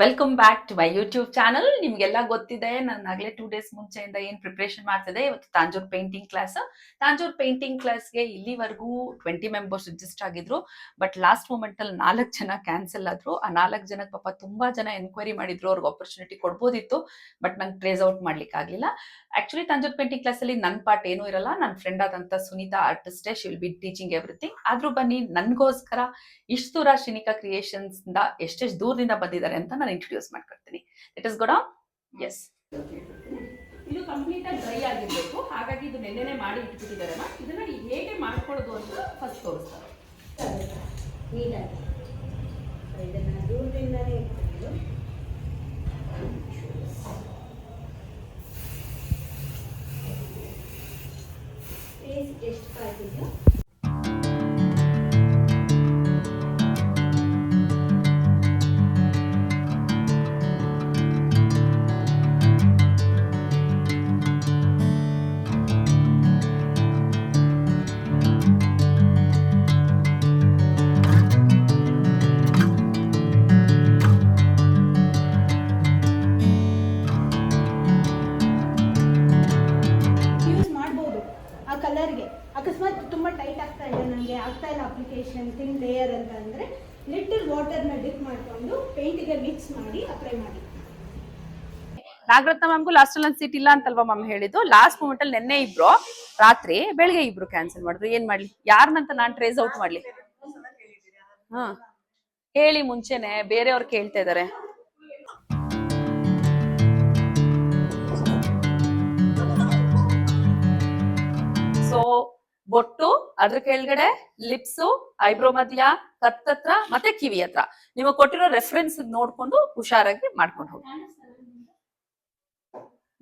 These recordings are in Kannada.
Welcome back to my YouTube channel. ನಿಮ್ಗೆಲ್ಲ ಗೊತ್ತಿದೆ, ನಾನು ಆಗ್ಲೇ 2 days ಮುಂಚೆಯಿಂದ ಏನ್ ಪ್ರಿಪರೇಷನ್ ಮಾಡ್ತಿದೆ. ಇವತ್ತು ತಾಂಜೂರ್ ಪೇಂಟಿಂಗ್ ಕ್ಲಾಸ್. ತಾಂಜೂರ್ ಪೇಂಟಿಂಗ್ ಕ್ಲಾಸ್ಗೆ ಇಲ್ಲಿವರೆಗೂ 20 ಮೆಂಬರ್ಸ್ ರಿಜಿಸ್ಟರ್ ಆಗಿದ್ರು. ಬಟ್ ಲಾಸ್ಟ್ ಮೂಮೆಂಟ್ ಅಲ್ಲಿ 4 ಜನ ಕ್ಯಾನ್ಸಲ್ ಆದ್ರು. ಆ 4 ಜನಕ್ಕೆ ಪಾಪ ತುಂಬಾ ಜನ ಎನ್ಕ್ವೈರಿ ಮಾಡಿದ್ರು, ಅವ್ರಿಗೆ ಆಪರ್ಚುನಿಟಿ ಕೊಡ್ಬೋದಿತ್ತು, ಬಟ್ ನಂಗೆ ಟ್ರೇಸ್ ಔಟ್ ಮಾಡ್ಲಿಕ್ಕೆ ಆಗ್ಲಿಲ್ಲ. ಆಕ್ಚುಲಿ ತಾಂಜೂರ್ ಪೇಂಟಿಂಗ್ ಕ್ಲಾಸ್ ಅಲ್ಲಿ ನನ್ನ ಪಾರ್ಟ್ ಏನೂ ಇರಲ್ಲ. ನನ್ನ ಫ್ರೆಂಡ್ ಆದಂತ ಸುನೀತಾ ಆರ್ಟಿಸ್ಟೇ, she will be teaching everything. ಆದ್ರೂ ಬನ್ನಿ, ನನ್ಗೋಸ್ಕರ ಇಷ್ಟು ದೂರ ಶ್ರೀನಿಕಾ ಕ್ರಿಯೇಷನ್ಸ್ ಇಂದ ಎಷ್ಟೆಷ್ಟು ದೂರದಿಂದ ಬಂದಿದ್ದಾರೆ ಅಂತ ನಾನು ಇಂಟ್ರೊಡ್ಯೂಸ್ ಮಾಡ್ಕೊಡ್ತೀನಿ. It is good. ಎಸ್, ಇದು ಕಂಪ್ಲೀಟ್ ಆಗಿ ಡ್ರೈ ಆಗಿರ್ಬೇಕು. ಹಾಗಾಗಿ ಇದು ನೆನ್ನೆನೆ ಮಾಡಿ ಇಟ್ಬಿಟ್ಟಿದ್ದಾರೆ. ಇದನ್ನ ಹೇಗೆ ಮಾಡ್ಕೊಳ್ಳೋದು ಅಂತ ಫಸ್ಟ್ ತೋರಿಸ್ತಾರೆ. ಇದನ್ನ ದೂರದಿಂದನೇ ಎಷ್ಟು ಕಾಯ್ತಿದ್ಯೋ ಅಕಸ್ಮಾತ್ ತುಂಬ ಟೈಟ್ ಆಗ್ತಾ ಇದೆ, ನನಗೆ ಆಗ್ತಾ ಇಲ್ಲ ಅಪ್ಲಿಕೇಶನ್ ಥಿನ್ ಲೇಯರ್ ಅಂತ ಅಂದರೆ ಲಿಟಲ್ ವಾಟರ್ನ ಡಿಪ್ ಮಾಡಿಕೊಂಡು ಪೇಂಟಿಗೆ ಮಿಕ್ಸ್ ಮಾಡಿ ಅಪ್ಲೈ ಮಾಡಿ. ನಾಗರತ್ನ ಮ್ಯಾಮ್ಗೂ ಲಾಸ್ಟ್ ಅಲ್ಲಿ ಸೀಟ್ ಇಲ್ಲ ಅಂತಲ್ವಾ ಮ್ಯಾಮ್ ಹೇಳಿದ್ದು. ಲಾಸ್ಟ್ ಮೂಮೆಂಟ್ ಅಲ್ಲಿ ನೆನ್ನೆ ಇಬ್ರು, ರಾತ್ರಿ ಬೆಳಗ್ಗೆ ಇಬ್ರು ಕ್ಯಾನ್ಸಲ್ ಮಾಡಿದ್ರು. ಏನ್ ಮಾಡ್ಲಿ, ಯಾರನ್ನಂತ ನಾನ್ ಟ್ರೇಸ್ ಔಟ್ ಮಾಡ್ಲಿ? ಹಾ, ಹೇಳಿ ಮುಂಚೆನೆ ಬೇರೆಯವ್ರು ಕೇಳ್ತಾ ಇದಾರೆ. ಸೊ ಬೊಟ್ಟು, ಅದ್ರ ಕೆಳಗಡೆ ಲಿಪ್ಸು, ಐಬ್ರೋ ಮಧ್ಯ, ಕತ್ತತ್ರ ಮತ್ತೆ ಕಿವಿ ಹತ್ರ ನಿಮಗೆ ಕೊಟ್ಟಿರೋ ರೆಫರೆನ್ಸ್ ನೋಡ್ಕೊಂಡು ಹುಷಾರಾಗಿ ಮಾಡ್ಕೊಂಡು ಹೋಗಿ.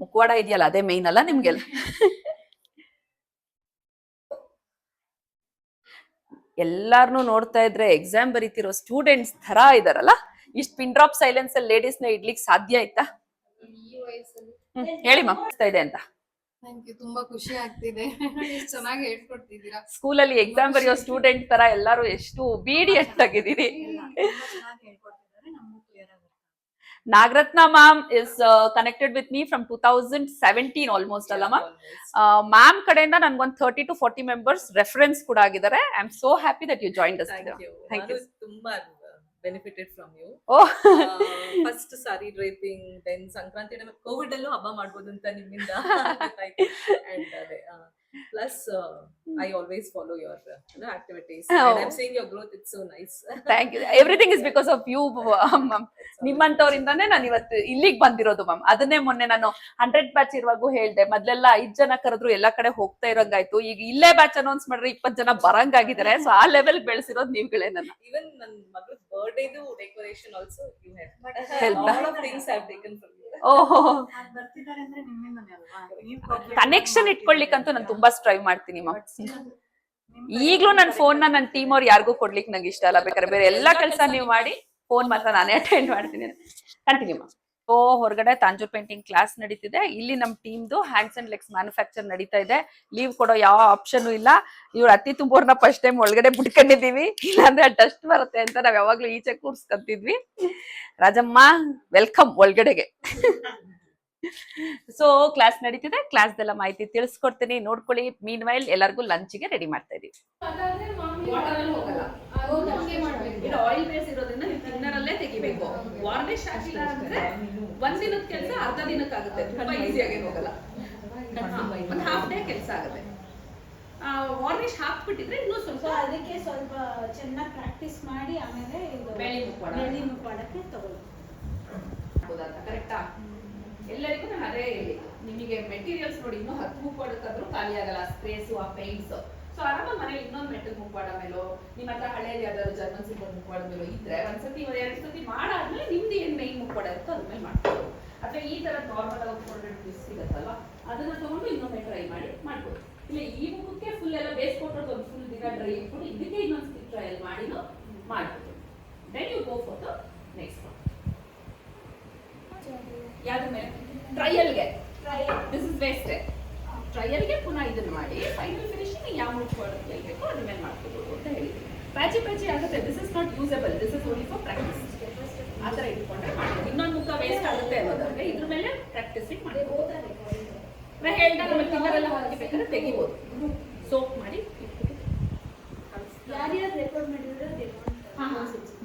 ಮುಖವಾಡ ಇದೆಯಲ್ಲ, ಅದೇ ಮೇನ್ ಅಲ್ಲ ನಿಮ್ಗೆಲ್ಲ. ಎಲ್ಲಾರನು ನೋಡ್ತಾ ಇದ್ರೆ ಎಕ್ಸಾಮ್ ಬರೀತಿರೋ ಸ್ಟೂಡೆಂಟ್ಸ್ ತರ ಇದಾರಲ್ಲ. ಇಷ್ಟು ಪಿನ್ ಡ್ರಾಪ್ ಸೈಲೆನ್ಸ್ ಅಲ್ಲಿ ಲೇಡೀಸ್ ನ ಇಡ್ಲಿಕ್ಕೆ ಸಾಧ್ಯ ಆಯ್ತಾ? ಹೇಳಿ ಮ್ಯಾಮ್, ಇದೆ ಅಂತ. ತುಂಬಾ ಖುಷಿ ಆಗ್ತಿದೆ, ಚೆನ್ನಾಗಿ ಹೇಳ್ಕೊಡ್ತಿದ್ದೀರಾ. ಸ್ಕೂಲಲ್ಲಿ ಎಕ್ಸಾಮ್ ಬರೆಯೋ ಸ್ಟೂಡೆಂಟ್ ತರ ಎಲ್ಲರೂ ಎಷ್ಟು obedient ಆಗಿದ್ದೀರಿ. Nagaratna ma'am is connected with me from 2017 almost ಅಲ್ಲ ಮ್ಯಾಮ್. ಮ್ಯಾಮ್ ಕಡೆಯಿಂದ ನನ್ಗೊಂದು 30 to 40 ಮೆಂಬರ್ಸ್ ರೆಫರೆನ್ಸ್ ಕೂಡ ಆಗಿದ್ದಾರೆ. I am so happy that you joined us. Thank you. ತುಂಬಾ benefited from you. Oh. First saree draping, then Sankranti time COVID allo habba madbodu anta nimminda. And plus I always follow your activities, and I'm seeing your growth. It's so nice. Thank you. Everything is because of you ma'am. ನಿಮ್ಮಂತವರಿಂದಾನೇ ನಾನು ಇವತ್ತು ಇಲ್ಲಿಗೆ ಬಂದಿರೋದು ಮ್ಯಾಮ್. ಅದನ್ನೇ ಮೊನ್ನೆ ನಾನು 100 ಬ್ಯಾಚ್ ಇರುವಾಗೂ ಹೇಳ್ದೆ, ಮೊದ್ಲೆಲ್ಲ 5 ಜನ ಕರೆದ್ರು ಎಲ್ಲಾ ಕಡೆ ಹೋಗ್ತಾ ಇರೋಂಗಾಯ್ತು. ಈಗ ಇಲ್ಲೇ ಬ್ಯಾಚ್ ಅನೌನ್ಸ್ ಮಾಡ್ರೆ 20 ಜನ ಬರಂಗಾಗಿದ್ದಾರೆ. ಸೊ ಆ ಲೆವೆಲ್ ಬೆಳೆಸಿರೋದು ನೀವುಗಳೇ. ನನ್ನ even ನನ್ನ ಮಗಳ ಬರ್ಡೇ ದು decoration also you have a lot of things I have taken from you. ಓಹೋ, ಕನೆಕ್ಷನ್ ಇಟ್ಕೊಳ್ಲಿಕ್ಕಂತೂ ನಾನು ತುಂಬಾ ಸ್ಟ್ರೈವ್ ಮಾಡ್ತೀನಿ ಮ್ಯಾಮ್. ಈಗ್ಲೂ ನನ್ನ ಫೋನ್ ನನ್ನ ಟೀಮ್ ಅವ್ರು ಯಾರಿಗೂ ಕೊಡ್ಲಿಕ್ಕೆ ನಂಗೆ ಇಷ್ಟ ಅಲ್ಲ. ಬೇಕಾದ್ರೆ ಬೇರೆ ಎಲ್ಲಾ ಕೆಲಸ ನೀವು ಮಾಡಿ, ಫೋನ್ ಮಾತ್ರ ನಾನೇ ಅಟೆಂಡ್ ಮಾಡ್ತೀನಿ. Continue ma'am. ಸೊ ಹೊರಗಡೆ ತಾಂಜೂರ್ ಪೇಂಟಿಂಗ್ ಕ್ಲಾಸ್ ನಡೀತಿದೆ. ಇಲ್ಲಿ ನಮ್ಮ ಟೀಮ್ದು ಹ್ಯಾಂಡ್ಸ್ ಅಂಡ್ ಲೆಗ್ಸ್ ಮ್ಯಾನುಫ್ಯಾಕ್ಚರ್ ನಡೀತಾ ಇದೆ. ಲೀವ್ ಕೊಡೋ ಯಾವ ಆಪ್ಷನ್ ಇಲ್ಲ. ಇವ್ರು ಅತಿ ತುಂಬೋರ್ನ ಫಸ್ಟ್ ಟೈಮ್ ಒಳಗಡೆ ಬಿಟ್ಕೊಂಡಿದೀವಿ, ಇಲ್ಲಾಂದ್ರೆ ಡಸ್ಟ್ ಬರುತ್ತೆ ಅಂತ ನಾವ್ ಯಾವಾಗ್ಲೂ ಈಚೆ ಕೂರ್ಸ್ಕೊಂತಿದ್ವಿ. ರಾಜಮ್ಮ, ವೆಲ್ಕಮ್ ಒಳಗಡೆಗೆ. ಸೊ ಕ್ಲಾಸ್ ನಡೀತಿದೆ. ಕ್ಲಾಸ್ದೆಲ್ಲ ಮಾಹಿತಿ ತಿಳಿಸ್ಕೊಡ್ತೀನಿ, ನೋಡ್ಕೊಳ್ಳಿ. ಮೀನ್ ವೈಲ್ ಎಲ್ಲರಿಗೂ ಲಂಚ್ಗೆ ರೆಡಿ ಮಾಡ್ತಾ ಇದೀವಿ. ಆಯಿಲ್ ಬೇಸ್ ಇರೋದ್ರಿಂದ ನೀವು ತಿನ್ನರಲ್ಲೇ ತೆಗಿಬೇಕು. ವಾರ್ನಿಶ್ ಹಾಕಿಲ್ಲ ಅಂದ್ರೆ ಒಂದಿನದ ಕೆಲಸ ಅರ್ಧ ದಿನಕ್ಕಾಗುತ್ತೆ. ತುಂಬಾ ಈಸಿಯಾಗಿ ಹೋಗಲ್ಲ, ಒಂದು ಹಾಫ್ ಡೇ ಕೆಲಸ ಆಗುತ್ತೆ. ವಾರ್ನಿಶ್ ಹಾಕ್ಬಿಟ್ಟಿದ್ರೆ ಇನ್ನೂ ಸ್ವಲ್ಪ, ಅದಕ್ಕೆ ಸ್ವಲ್ಪ ಚೆನ್ನಾಗಿ ಪ್ರಾಕ್ಟೀಸ್ ಮಾಡಿ ಆಮೇಲೆ ಬೆಳ್ಳಿ ಮುಖವಾಡಕ್ಕೆ ತಗೊಳ್ಳಿ. ಕರೆಕ್ಟಾ? ಎಲ್ಲರಿಗೂ ನಾನು ಅದೇ ಹೇಳಿ, ನಿಮಗೆ ಮೆಟೀರಿಯಲ್ಸ್ ನೋಡಿ ಇನ್ನೂ 10 ಮುಖವಾಡಕ್ಕಾದ್ರೂ ಖಾಲಿ ಆಗಲ್ಲ. ಸ್ಪ್ರೇಸು, ಆ ಪೇಂಟ್ಸ್. ಸೊ ಆರಾಮಾಗಿ ಮನೇಲಿ ಇನ್ನೊಂದು ಮೆಟಲ್ ಮುಖವಾಡ ಮೇಲೋ, ನಿಮ್ಮ ಹತ್ರ ಹಳೇದು ಯಾವ್ದಾದ್ರು ಜರ್ಮನ್ ಸಿಲ್ವರ್ ಮುಖವಾಡ ಮೇಲೋ ಇದ್ರೆ ಒಂದ್ಸತಿ 2 ಸತಿ ಮಾಡಾದ್ಮೇಲೆ ನಿಮ್ದು ಏನ್ ಮೈನ್ ಮುಖವಾಡ ಇರುತ್ತೋ ಅದ್ರ ಮೇಲೆ ಮಾಡ್ಬೋದು. ಅಥವಾ ಈ ತರ ನಾರ್ಮಲ್ ಆಗಿ 400 ಪೀಸ್ ಸಿಗತ್ತಲ್ವಾ, ಅದನ್ನ ತಗೊಂಡು ಇನ್ನೊಮ್ಮೆ ಟ್ರೈ ಮಾಡಿ ಮಾಡ್ಬೋದು. ಇಲ್ಲ ಈ ಮುಖಕ್ಕೆ ಫುಲ್ ಎಲ್ಲ ಬೇಸ್ ಕೊಟ್ಟೋದು ಒಂದು ಫುಲ್ ದಿನ ಡ್ರೈ ಇಟ್ಕೊಂಡು ಇದಕ್ಕೆ ಇನ್ನೊಂದು ಟ್ರಯಲ್ ಮಾಡಿ ಮಾಡ್ಬೋದು. Then you go for the next one. ಯಾವ್ದ್ರ ಮೇಲೆ? ಟ್ರಯಲ್ಗೆ. This is waste. ಟ್ರಯಲ್ಗೆ ಪುನಃ ಇದನ್ನ ಮಾಡಿ ಫೈನಲ್ ಫಿನಿಶಿಂಗ್ ಯಾವ ಮುಟ್ಕೊಳ್ಳೋದು ಹೇಳ್ಬೇಕು ಅದ್ರ ಮೇಲೆ ಮಾಡ್ಕೋಬಹುದು ಅಂತ ಹೇಳಿ. ಪ್ಯಾಚಿ ಆಗುತ್ತೆ. This is not usable. This is only for practice. ಆ ಥರ ಇಟ್ಕೊಂಡ್ರೆ ಮಾಡ್ಬೋದು. ಇನ್ನೊಂದು ಮುಖ ವೇಸ್ಟ್ ಆಗುತ್ತೆ ಅನ್ನೋದಾದ್ರೆ ಇದ್ರ ಮೇಲೆ ಪ್ರಾಕ್ಟೀಸಿಂಗ್ ಮಾಡ್ಬೋದು. ನಾ ಹೇಳ್ದಾಗ ನಮ್ಮ ತಿನ್ನರೆಲ್ಲ ಹಾಕಿ ಬೇಕಾದ್ರೆ ತೆಗಿಬೋದು. ಸೋಪ್ ಮಾಡಿ ಯಾರ್ಯಾರು ರೆಕಾರ್ಡ್ ಮಾಡಿದ್ರೆ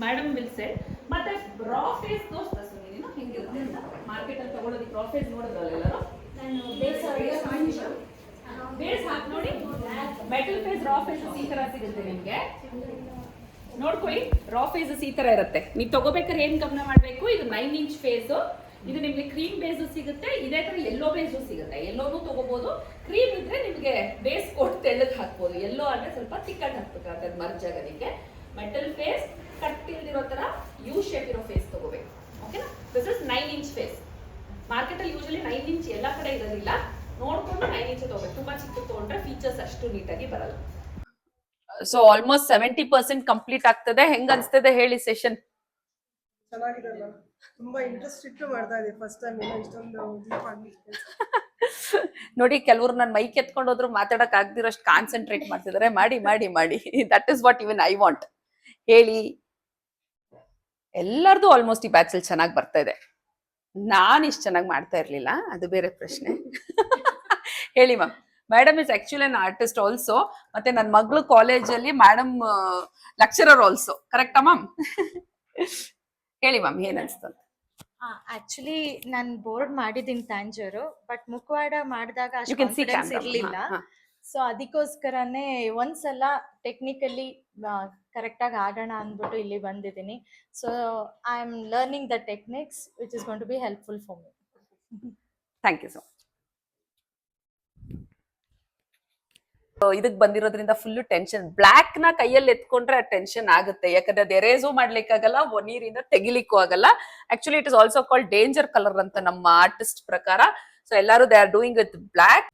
ಮೇಡಮ್ ವಿಲ್ ಸೆಡ್. ಮತ್ತೆ ರಾ ಫೇಸ್ ತೋರಿಸ್ತಾ ನೀನು ಹೆಂಗಿರುತ್ತೆ ಅಂತ ಮಾರ್ಕೆಟಲ್ಲಿ ತಗೊಳ್ಳೋದಕ್ಕೆ ರಾ ಫೇಸ್ ನೋಡೋದಲ್ಲ ಎಲ್ಲರೂ. ನಾನು ಬೇಸ್ ಹಾಕಿ ನೋಡಿ. ಮೆಟಲ್ ಫೇಸ್ ರಾ ಫೇಸ್ ಈ ತರ ಸಿಗುತ್ತೆ ನಿಮ್ಗೆ. ನೋಡ್ಕೊಳ್ಳಿ, ರಾ ಫೇಸಸ್ ಈ ತರ ಇರುತ್ತೆ. ನೀವು ತಗೋಬೇಕಾದ್ರೆ ಏನ್ ಗಮನ ಮಾಡ್ಬೇಕು, ಇದು 9 ಇಂಚ್ ಫೇಸ್. ಇದು ನಿಮ್ಗೆ ಕ್ರೀಮ್ ಬೇಸು ಸಿಗುತ್ತೆ, ಇದೇ ತರ ಎಲ್ಲೋ ಬೇಸು ಸಿಗುತ್ತೆ. ಎಲ್ಲೋನು ತಗೋಬಹುದು. ಕ್ರೀಮ್ ಇದ್ರೆ ನಿಮ್ಗೆ ಬೇಸ್ ಕೊಟ್ಟು ತೆಳ್ಳಗೆ ಹಾಕ್ಬೋದು. ಎಲ್ಲೋ ಅಂದ್ರೆ ಸ್ವಲ್ಪ ತಿಕ್ಕಾಗಿ ಹಾಕ್ಬೇಕಾಗುತ್ತೆ ಅದು ಮರ್ಜ್ ಆಗೋದಕ್ಕೆ. ಮೆಟಲ್ ಫೇಸ್ ಕಟ್ ಇಲ್ದಿರೋ ತರ ಯು ಶೇಪ್ ಇರೋ ಫೇಸ್ ತಗೋಬೇಕು. ಓಕೆನಾ? This is 9 inch face. ಮಾರ್ಕೆಟಲ್ಲಿ ಯೂಶಲಿ 9 ಇಂಚ್ ಎಲ್ಲ ಕಡೆ ಇರೋದಿಲ್ಲ, ನೋಡ್ಕೊಂಡು 9 ಇಂಚ್ ತಗೋಬೇಕು. ತುಂಬಾ ಚಿಕ್ಕ ತಗೊಂಡ್ರೆ ಫೀಚರ್ಸ್ ಅಷ್ಟು ನೀಟಾಗಿ ಬರಲ್ಲ. ಸೊ ಆಲ್ಮೋಸ್ಟ್ 70% ಕಂಪ್ಲೀಟ್ ಆಗ್ತದೆ. ಹೆಂಗ ಅನ್ಸ್ತದೆ ಹೇಳಿ ಸೆಷನ್? ಚೆನ್ನಾಗಿರಲ್ಲ, ತುಂಬಾ ಇಂಟ್ರೆಸ್ಟ್ ಇಟ್ಟು ಮಾಡ್ತಾ ಇದ್ದೀವಿ. ಫಸ್ಟ್ ಟೈಮ್ ಏನೋ ಇಷ್ಟೊಂದು ಡೀಪ್ ಆಗಿ ನೋಡಿ, ಕೆಲವರು ನನ್ನ ಮೈಕ್ ಎತ್ಕೊಂಡು ಹೋದ್ರು ಮಾತಾಡಕ್ ಆಗ್ದಿರೋಷ್ಟು ಕಾನ್ಸಂಟ್ರೇಟ್ ಮಾಡ್ತಿದ್ದಾರೆ. ಮಾಡಿ ಮಾಡಿ ಮಾಡಿ, that is what even I want. ಹೇಳಿ, ಎಲ್ಲರದು ಆಲ್ಮೋಸ್ಟ್ ಈ ಬ್ಯಾಚ್ ಅಲ್ಲಿ ಚೆನ್ನಾಗಿ ಬರ್ತಾ ಇದೆ. ನಾನು ಇಷ್ಟು ಚೆನ್ನಾಗಿ ಮಾಡ್ತಾ ಇರ್ಲಿಲ್ಲ, ಅದು ಬೇರೆ ಪ್ರಶ್ನೆ. ಹೇಳಿ ma'am. Madam is actually an artist also. ಮತ್ತೆ ನನ್ನ ಮಗಳು ಕಾಲೇಜಲ್ಲಿ ಮೇಡಮ್ ಲೆಕ್ಚರರ್ ಆಲ್ಸೋ. ಕರೆಕ್ಟಾ ಮ್ಯಾಮ್? ಹೇಳಿ ಮ್ಯಾಮ್, ಏನ್ ಅನ್ಸ್ತದೆ? ಆಕ್ಚುಲಿ ನಾನು ಬೋರ್ಡ್ ಮಾಡಿದ್ದೀನಿ ತಾಂಜೂರು, ಬಟ್ ಮುಖವಾಡ ಮಾಡಿದಾಗ You ಅಷ್ಟು can see ಕಾನ್ಫಿಡೆನ್ಸ್ camera. ಇರಲಿಲ್ಲ. ಸೊ ಅದಕ್ಕೋಸ್ಕರನೇ ಒಂದ್ಸಲ ಟೆಕ್ನಿಕಲಿ ಕರೆಕ್ಟ್ ಆಗಿ ಆಗೋಣ ಅಂದ್ಬಿಟ್ಟು ಇಲ್ಲಿ ಬಂದಿದ್ದೀನಿ. So I am learning the techniques which is going to be helpful for me. Thank you so much. ಇದಕ್ ಬಂದಿರೋದ್ರಿಂದ ಫುಲ್ ಟೆನ್ಷನ್. ಬ್ಲಾಕ್ ನ ಕೈಯಲ್ಲಿ ಎತ್ಕೊಂಡ್ರೆ ಟೆನ್ಷನ್ ಆಗುತ್ತೆ, ಯಾಕಂದ್ರೆ ಅದು ಎರೇಸು ಮಾಡ್ಲಿಕ್ಕಾಗಲ್ಲ, ನೀರಿಂದ ತೆಗಿಲಿಕ್ಕೂ ಆಗಲ್ಲ. Actually it is also called danger colour ಅಂತ ನಮ್ಮ ಆರ್ಟಿಸ್ಟ್ ಪ್ರಕಾರ. ಸೊ ಎಲ್ಲರೂ they are doing with black.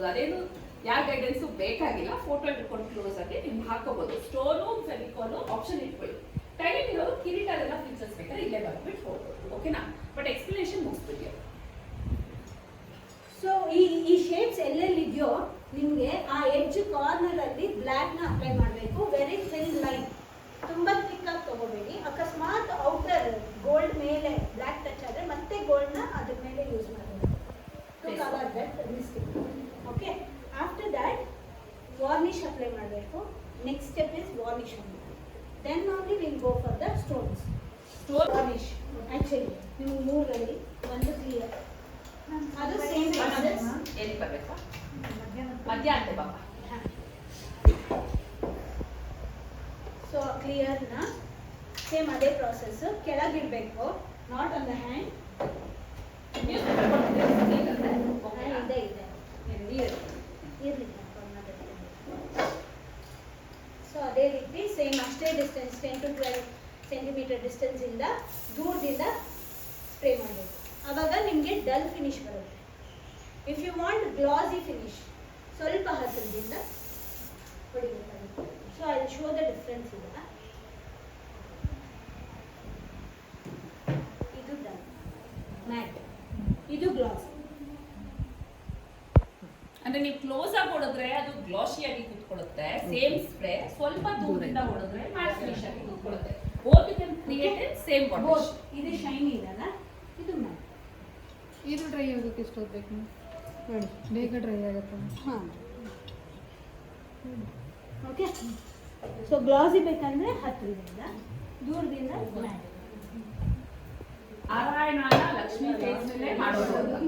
ಅದೇನು ಯಾವ ಗೈಡೆನ್ಸ್ ಬೇಕಾಗಿಲ್ಲ. ಫೋಟೋ ಇಟ್ಕೊಂಡು ಕ್ಲೋಸ್ ಆಗಿ ನಿಮ್ಗೆ ಹಾಕೋಬಹುದು. ಸ್ಟೋನು ಫೆವಿಕಾಲು ಆಪ್ಷನ್ ಇಟ್ಕೊಳ್ಳಿ. ಟೈಮ್ ಇರೋದು ಕಿರೀಟದೆಲ್ಲ ಫೀಚರ್ಸ್ ಬೇಕಾದ್ರೆ ಇಲ್ಲೇ ಬರ್ಬಿಟ್ಟು ಹೋಗ್ಬೋದು. ಓಕೆನಾ? ಬಟ್ ಎಕ್ಸ್ಪ್ಲನೇಷನ್ ಮುಗಿಸ್ಬಿಟ್ಟು. ಸೊ ಈ ಶೇಡ್ಸ್ ಎಲ್ಲೆಲ್ಲಿ ಇದೆಯೋ ನಿಮಗೆ ಆ ಎಡ್ಜ್ ಕಾರ್ನರ್ ಅಲ್ಲಿ ಬ್ಲ್ಯಾಕ್ ನ ಅಪ್ಲೈ ಮಾಡಬೇಕು. ವೆರಿ ಥಿನ್ ಲೈನ್, ತುಂಬಾ ಥಿಕ್ ಆಗಿ ತಗೋಬೇಡಿ. ಅಕಸ್ಮಾತ್ ಔಟರ್ ಗೋಲ್ಡ್ ಮೇಲೆ ಬ್ಲ್ಯಾಕ್ ಟಚ್ ಆದ್ರೆ ಮತ್ತೆ ಗೋಲ್ಡ್ ನ ಅದ್ರ ಮೇಲೆ ಯೂಸ್ ಮಾಡಬೇಕು to cover that mistake. Okay, after that varnish apply ಮಾಡಬೇಕು. Next step is varnish. Then only will go for the stones. Stone varnish actually ನೀವು ಮೂರಲ್ಲಿ ಒಂದು ಕ್ಲಿಯರ್, ಅದು ಸೇಮ್ ಎಲ್ಲಿ ಬರ್ಬೇಕಾ? ಮಧ್ಯ ಅಂತೆ ಬಾಬಾ. ಸೊ ಕ್ಲಿಯರ್ನ ಸೇಮ್ ಅದೇ ಪ್ರಾಸೆಸ್. ಕೆಳಗಿಡಬೇಕು, ನಾಟ್ ಆನ್ ದ ಹ್ಯಾಂಡ್. ಇದೆ ಇರಲಿ. ಸೊ ಅದೇ ರೀತಿ ಸೇಮ್ ಅಷ್ಟೇ ಡಿಸ್ಟೆನ್ಸ್ 10 to 12 ಸೆಂಟಿಮೀಟರ್ ಡಿಸ್ಟೆನ್ಸ್ ಇಂದ ದೂರದಿಂದ ಸ್ಪ್ರೇ ಮಾಡಬೇಕು. ಆವಾಗ ನಿಮಗೆ ಡಲ್ ಫಿನಿಶ್ ಬರುತ್ತೆ. If you want glossy finish ಸ್ವಲ್ಪ ಹತ್ತಿರದಿಂದ ಹೊಡಿಬೇಕಾಗುತ್ತೆ. So I will show the difference. ಇದು ಡಲ್ ಮ್ಯಾಟ್, ಇದು ಗ್ಲಾಸ್. ಅಂದ್ರೆ ನೀವು ಕ್ಲೋಸ್ ಆಗಿ ಹೊಡೆದ್ರೆ ಅದು ಗ್ಲಾಸಿ ಆಗಿ ಕೂತ್ಕೊಳ್ಳುತ್ತೆ. ಸೇಮ್ ಸ್ಪ್ರೇ ಸ್ವಲ್ಪ ದೂರದಿಂದ ಹೊಡೆದ್ರೆ ಮ್ಯಾಟ್ ಫಿನಿಶ್ ಆಗಿ ಕೂತ್ಕೊಳ್ಳುತ್ತೆ. Both you can create in same water. ಇದು ಶೈನಿ ಇದಲ್ಲ, ಇದು ಮ್ಯಾಟ್. ಇದು ಡ್ರೈ ಆಗೋಕ್ಕೆ ಎಷ್ಟು ಹೊತ್ತು ಬೇಕು ನೋಡಿ? ಬೇಗ ಡ್ರೈ ಆಗುತ್ತೆ. ಹಾಂ, ಓಕೆ. ಸೊ ಗ್ಲಾಸಿ ಬೇಕಂದ್ರೆ ಹತ್ತಿರದಿಂದ, ದೂರದಿಂದ ಮ್ಯಾಟ್. ನಾರಾಯಣನ ಲಕ್ಷ್ಮಿ ಫೇಸ್ ಮೇಲೆ ಮಾಡೋದು.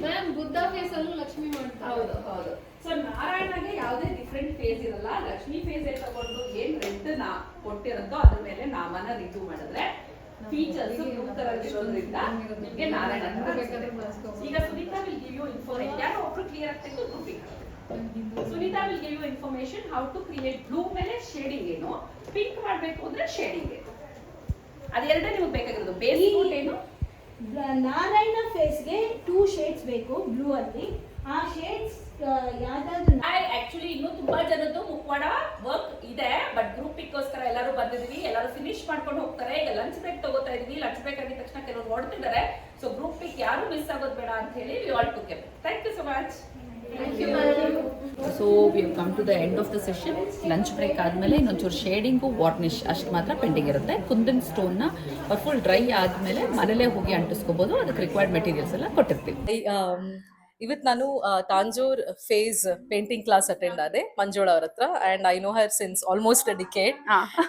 ಮ್ಯಾಮ್ ಬುದ್ಧ ಫೇಸ್ ಅಲ್ಲೂ ಲಕ್ಷ್ಮಿ ಮಾಡ್ತಾರೆ. ಹೌದು ಹೌದು. ಸೊ ನಾರಾಯಣಗೆ ಯಾವುದೇ ಡಿಫ್ರೆಂಟ್ ಫೇಸ್ ಇರಲ್ಲ. ಲಕ್ಷ್ಮಿ ಫೇಸ್ ತಗೊಂಡು ಏನ್ ರೆಡ್ ನಾ ಕೊಟ್ಟಿರುತ್ತೋ ಅದ್ರ ಮೇಲೆ ನಾಮನ ರಿಮೂವ್ ಮಾಡಿದ್ರೆ ಫೀಚರ್ಸ್ ಬ್ಲೂ ಕಲರ್ ಇರೋದ್ರಿಂದ ನಿಮಗೆ ನಾರಾಯಣ ಈಗ Sunita will give you information. ಯಾರೋ ಒಬ್ರು ಕ್ಲಿಯರ್ ಆಗ್ತಿತ್ತು grouping. Sunita will give you information how to create. Blue ಮೇಲೆ ಶೇಡಿಂಗ್ ಏನು, ಪಿಂಕ್ ಮಾಡಬೇಕು ಅಂದ್ರೆ ಶೇಡಿಂಗ್ ಏನು, ಅದೆರಡೇ ನಿಮಗೆ ಬೇಕಾಗಿರೋದು. ಬೇಸ್ ಕೋಟ್ ಏನು? ನಾರಾಯಣ ಫೇಸ್ಗೆ 2 ಶೇಡ್ಸ್ ಬೇಕು ಬ್ಲೂ ಅಲ್ಲಿ. ಆ ಶೇಡ್ಸ್ ಯಾವ್ದಾದ್ರು ಆಕ್ಚುಲಿ ಇನ್ನೂ ತುಂಬಾ ಜನದ್ದು ಮುಖವಾಡ ವರ್ಕ್ ಇದೆ, ಬಟ್ ಗ್ರೂಪಿಗೋಸ್ಕರ ಎಲ್ಲರೂ ಬಂದಿದೀವಿ, ಎಲ್ಲರೂ ಫಿನಿಶ್ ಮಾಡ್ಕೊಂಡು ಹೋಗ್ತಾರೆ. ಈಗ ಲಂಚ್ ಬ್ರೇಕ್ ತಗೋತಾ ಇದೀವಿ. ಲಂಚ್ ಬ್ರೇಕ್ ಆಗಿದ ತಕ್ಷಣ ಕೆಲವರು ಹೊರಡ್ತಿದ್ದಾರೆ. ಸೊ ಗ್ರೂಪ್ ಪಿಕ್ ಯಾರು ಮಿಸ್ ಆಗೋದು ಬೇಡ ಅಂತ ಹೇಳಿ we all together. Thank you so much. So we come to the end of the session. Lunch break ಆದಮೇಲೆ ಇನ್ನೊಂಚೂರು ಶೇಡಿಂಗು ವಾರ್ನಿಷ್ ಅಷ್ಟು ಮಾತ್ರ ಪೆಂಡಿಂಗ್ ಇರುತ್ತೆ. ಕುಂದನ್ ಸ್ಟೋನ್ನ ಫುಲ್ ಡ್ರೈ ಆದಮೇಲೆ ಮನೇಲೇ ಹೋಗಿ ಅಂಟಿಸ್ಕೋಬೋದು. ಅದಕ್ಕೆ ರಿಕ್ವೈರ್ಡ್ ಮೆಟೀರಿಯಲ್ಸ್ ಎಲ್ಲ ಕೊಟ್ಟಿರ್ತೀವಿ. ಇವತ್ತು ನಾನು Tanjore face painting class attend ಆದೆ ಮಂಜುಳ ಅವ್ರ ಹತ್ರ. And I know her since almost a decade.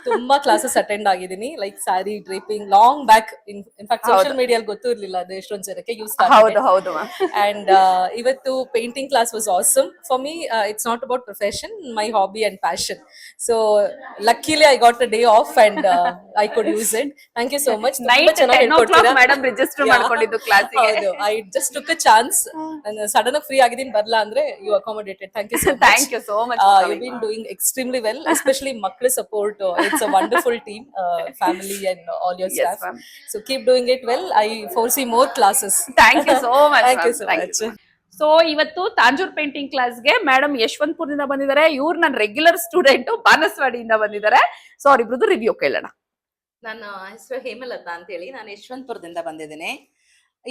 ತುಂಬಾ ಕ್ಲಾಸಸ್ ಅಟೆಂಡ್ ಆಗಿದ್ದೀನಿ, like sari draping long back. In fact social ಮೀಡಿಯಲ್ಲಿ ಗೊತ್ತಿರ್ಲಿಲ್ಲ ಅದು ಎಷ್ಟೊಂದು ಜನಕ್ಕೆ ಯೂಸ್. ಹೌದು. ಅಂಡ್ ಇವತ್ತು painting class was awesome for me. It's not about profession, my hobby and passion. So luckily I got a day off and I could use it. Thank you so much. Madam register ಮಾಡ್ಕೊಂಡಿದ್ದು ಕ್ಲಾಸಿಗೆ. ಹೌದು, I just took a chance. Sudden ಆಗಿ ಫ್ರೀ ಆಗಿದ್ದೀನಿ ಬರ್ಲಾ ಅಂದ್ರೆ you accommodated. Thank you so much. Thank you so much. You been doing extremely well, especially ಮಕ್ಕಳ support. It's a wonderful team, family and all your staff. So keep doing it well. I foresee more classes. Thank you so much. Thank you so much. So ಇವತ್ತು ತಾಂಜೂರ್ ಪೇಂಟಿಂಗ್ ಕ್ಲಾಸ್ಗೆ ಮೇಡಮ್ ಯಶವಂತಪುರದಿಂದ ಬಂದಿದ್ದಾರೆ. ಇವ್ರು ನನ್ನ ರೆಗ್ಯುಲರ್ ಸ್ಟೂಡೆಂಟ್ ಬಾನಸವಾಡಿಯಿಂದ ಬಂದಿದ್ದಾರೆ. ಸೊ ಅವ್ರಿಬ್ರದ್ದು ರಿವ್ಯೂ ಕೇಳೋಣ. ನನ್ನ ಹೆಸರು ಹೇಮಲತಾ ಅಂತೇಳಿ, ನಾನು ಯಶವಂತಪುರದಿಂದ ಬಂದಿದ್ದೀನಿ.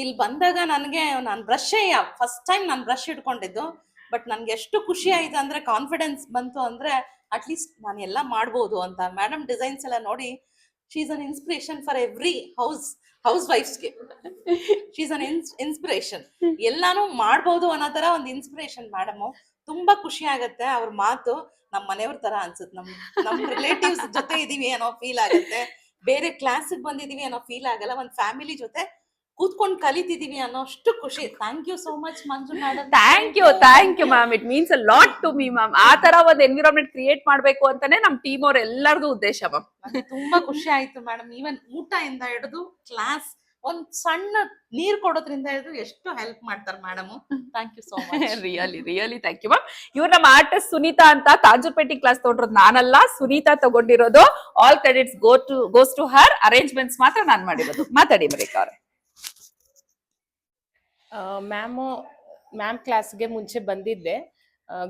ಇಲ್ಲಿ ಬಂದಾಗ ನನಗೆ ನಾನು ಫಸ್ಟ್ ಟೈಮ್ ನಾನು ಬ್ರಷ್ ಇಟ್ಕೊಂಡಿದ್ದು. ಬಟ್ ನನಗೆ ಎಷ್ಟು ಖುಷಿ ಆಯ್ತು ಅಂದ್ರೆ, ಕಾನ್ಫಿಡೆನ್ಸ್ ಬಂತು ಅಂದ್ರೆ ಅಟ್ಲೀಸ್ಟ್ ನಾನು ಎಲ್ಲ ಮಾಡ್ಬೋದು ಅಂತ. ಮೇಡಮ್ ಡಿಸೈನ್ಸ್ ಎಲ್ಲ ನೋಡಿ, she is an inspiration for every house ವೈಫ್ಸ್ಗೆ. She is an inspiration. ಎಲ್ಲಾನು ಮಾಡ್ಬೋದು ಅನ್ನೋ ತರ ಒಂದು ಇನ್ಸ್ಪಿರೇಷನ್ ಮೇಡಮು. ತುಂಬಾ ಖುಷಿ ಆಗತ್ತೆ ಅವ್ರ ಮಾತು. ನಮ್ಮ ಮನೆಯವ್ರ ತರ ಅನ್ಸುತ್ತೆ. ನಮ್ ರಿಲೇಟಿವ್ಸ್ ಜೊತೆ ಇದೀವಿ ಅನ್ನೋ ಫೀಲ್ ಆಗುತ್ತೆ. ಬೇರೆ ಕ್ಲಾಸಿಗೆ ಬಂದಿದೀವಿ ಅನ್ನೋ ಫೀಲ್ ಆಗಲ್ಲ. ಒಂದು ಫ್ಯಾಮಿಲಿ ಜೊತೆ ಕೂತ್ಕೊಂಡು ಕಲಿತಿದೀವಿ ಅನ್ನೋಷ್ಟು ಖುಷಿ. Thank you so much Manju madam. Thank you ma'am. It means a lot to me ma'am. ಆ ತರ ಒಂದು ಎನ್ವಿರಾನ್ಮೆಂಟ್ ಕ್ರಿಯೇಟ್ ಮಾಡ್ಬೇಕು ಅಂತಾನೆ ನಮ್ ಟೀಮ್ ಅವ್ರ ಎಲ್ಲರದು ಉದ್ದೇಶ ಮ್ಯಾಮ್. ತುಂಬಾ ಖುಷಿ ಆಯ್ತು ಮೇಡಮ್. ಈವನ್ ಊಟ ಇಂದ ಹಿಡಿದು ಕ್ಲಾಸ್, ಒಂದ್ ಸಣ್ಣ ನೀರ್ ಕೊಡೋದ್ರಿಂದ ಹಿಡಿದು ಎಷ್ಟು ಹೆಲ್ಪ್ ಮಾಡ್ತಾರೆ madam. Thank you so much. Really thank you ma'am. ಇವ್ರು ನಮ್ಮ ಆರ್ಟಿಸ್ಟ್ ಸುನೀತಾ ಅಂತ ತಾಂಜೂರ್ ಪೇಂಟಿಂಗ್ ಕ್ಲಾಸ್ ತಗೊಂಡಿರೋದು ನಾನಲ್ಲ, ಸುನೀತಾ ತಗೊಂಡಿರೋದು. All credits goes to her. Arrangements ಮಾತ್ರ ನಾನ್ ಮಾಡಿರೋದು. ಮಾತಾಡಿ ಮರೇಕಾ ಅವ್ರೆ. ಮ್ಯಾಮ್ ಕ್ಲಾಸ್ಗೆ ಮುಂಚೆ ಬಂದಿದ್ದೆ.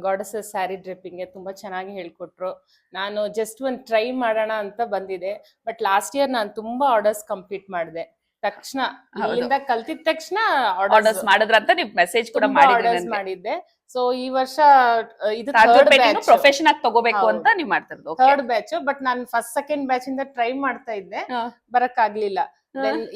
ಗಾಡಸಸ್ ಸ್ಯಾರಿ ಡ್ರಿಪ್ಪಿಂಗ್ಗೆ ತುಂಬ ಚೆನ್ನಾಗಿ ಹೇಳ್ಕೊಟ್ರು. ನಾನು ಜಸ್ಟ್ ಒಂದು ಟ್ರೈ ಮಾಡೋಣ ಅಂತ ಬಂದಿದೆ. ಬಟ್ ಲಾಸ್ಟ್ ಇಯರ್ ನಾನು ತುಂಬ ಆರ್ಡರ್ಸ್ ಕಂಪ್ಲೀಟ್ ಮಾಡಿದೆ. ತಕ್ಷಣ ಇಲ್ಲಿಂದ ಕಲ್ತಿದ ತಕ್ಷಣ ಆರ್ಡರ್ಸ್ ಮಾಡಿದ್ರ ಅಂತ ನೀವು ಮೆಸೇಜ್ ಕೂಡ ಆರ್ಡರ್ಸ್ ಮಾಡಿದ್ದೆ. ಸೊ ಈ ವರ್ಷ ಇದು ಪ್ರೊಫೆಷನ್ ಆಗಿ ತಗೋಬೇಕು ಅಂತ ನೀವು ಮಾಡ್ತಿರೋದು. Third batch. ಬಟ್ ನಾನು ಫಸ್ಟ್ ಸೆಕೆಂಡ್ ಬ್ಯಾಚ್ ಇಂದ ಟ್ರೈ ಮಾಡ್ತಾ ಇದ್ದೆ, ಬರಕ್ ಆಗ್ಲಿಲ್ಲ.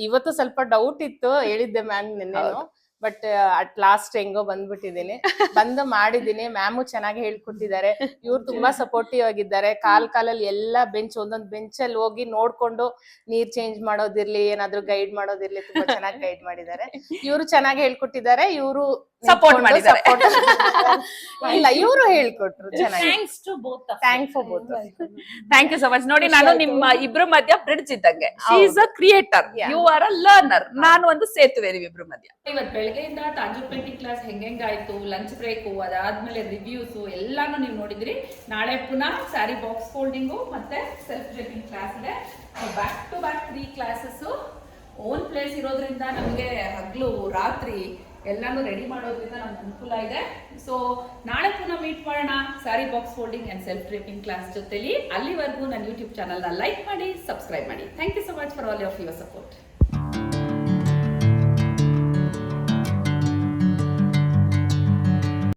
ಇವತ್ತು ಸ್ವಲ್ಪ ಡೌಟ್ ಇತ್ತು, ಹೇಳಿದ್ದೆ ಮ್ಯಾಮ್ ನಿನ್ನೆನು. ಬಟ್ ಅಟ್ ಲಾಸ್ಟ್ ಹೆಂಗೋ ಬಂದ್ಬಿಟ್ಟಿದ್ದೀನಿ. ಬಂದು ಮಾಡಿದೀನಿ. ಮ್ಯಾಮು ಚೆನ್ನಾಗಿ ಹೇಳ್ಕೊಟ್ಟಿದ್ದಾರೆ. ಇವ್ರು ತುಂಬಾ ಸಪೋರ್ಟಿವ್ ಆಗಿದ್ದಾರೆ. ಕಾಲಲ್ಲಿ ಎಲ್ಲಾ ಒಂದೊಂದ್ ಬೆಂಚಲ್ಲಿ ಹೋಗಿ ನೋಡ್ಕೊಂಡು ನೀರ್ ಚೇಂಜ್ ಮಾಡೋದಿರ್ಲಿ, ಏನಾದ್ರು ಗೈಡ್ ಮಾಡೋದಿರ್ಲಿ, ತುಂಬಾ ಚೆನ್ನಾಗಿ ಗೈಡ್ ಮಾಡಿದ್ದಾರೆ. ಇವ್ರು ಚೆನ್ನಾಗಿ ಹೇಳ್ಕೊಟ್ಟಿದ್ದಾರೆ. ಇವ್ರು ಸಪೋರ್ಟ್ ಮಾಡಿದ್ದಾರೆ. ಇಲ್ಲ, ಇವ್ರು ಹೇಳ್ಕೊಟ್ರು ಚೆನ್ನಾಗಿ. Thanks for both. Thank you so much. ನೋಡಿ, ನಾನು ನಿಮ್ಮ ಇಬ್ರು ಮಧ್ಯ ಬ್ರಿಡ್ಜ್ ಇದ್ದಂಗೆ. She is a creator, you are a learner. ನಾನು ಒಂದು ಸೇತುವೆ ನಿಮ್ಮಿಬ್ರು ಮಧ್ಯ. ಇವತ್ತು ಬೆಳಗ್ಗೆಯಿಂದ ತಾಂಜೂರ್ ಪೇಂಟಿಂಗ್ ಕ್ಲಾಸ್ ಹೆಂಗಾಯ್ತು, ಲಂಚ್ ಬ್ರೇಕು, ಅದಾದ್ಮೇಲೆ ರಿವ್ಯೂಸು ಎಲ್ಲಾನು ನೀವು ನೋಡಿದ್ರಿ. ನಾಳೆ ಪುನಃ ಸ್ಯಾರಿ ಬಾಕ್ಸ್ ಫೋಲ್ಡಿಂಗು ಮತ್ತೆ ಸೆಲ್ಫ್ ಡ್ರೇಪಿಂಗ್ ಕ್ಲಾಸ್ ಇದೆ. Back to back 3 classes. Own place ಇರೋದ್ರಿಂದ ನಮಗೆ ಹಗ್ಲು ರಾತ್ರಿ ಎಲ್ಲಾನು ರೆಡಿ ಮಾಡೋದ್ರಿಂದ ನಮ್ಗೆ ಅನುಕೂಲ ಇದೆ. ಸೊ ನಾಳೆ ಪುನಃ ಮೀಟ್ ಮಾಡೋಣ sari box folding and self draping class ಜೊತೆಲಿ. ಅಲ್ಲಿವರೆಗೂ ನನ್ನ ಯೂಟ್ಯೂಬ್ ಚಾನಲ್ನ ಲೈಕ್ ಮಾಡಿ, ಸಬ್ಸ್ಕ್ರೈಬ್ ಮಾಡಿ. Thank you so much for all of your support.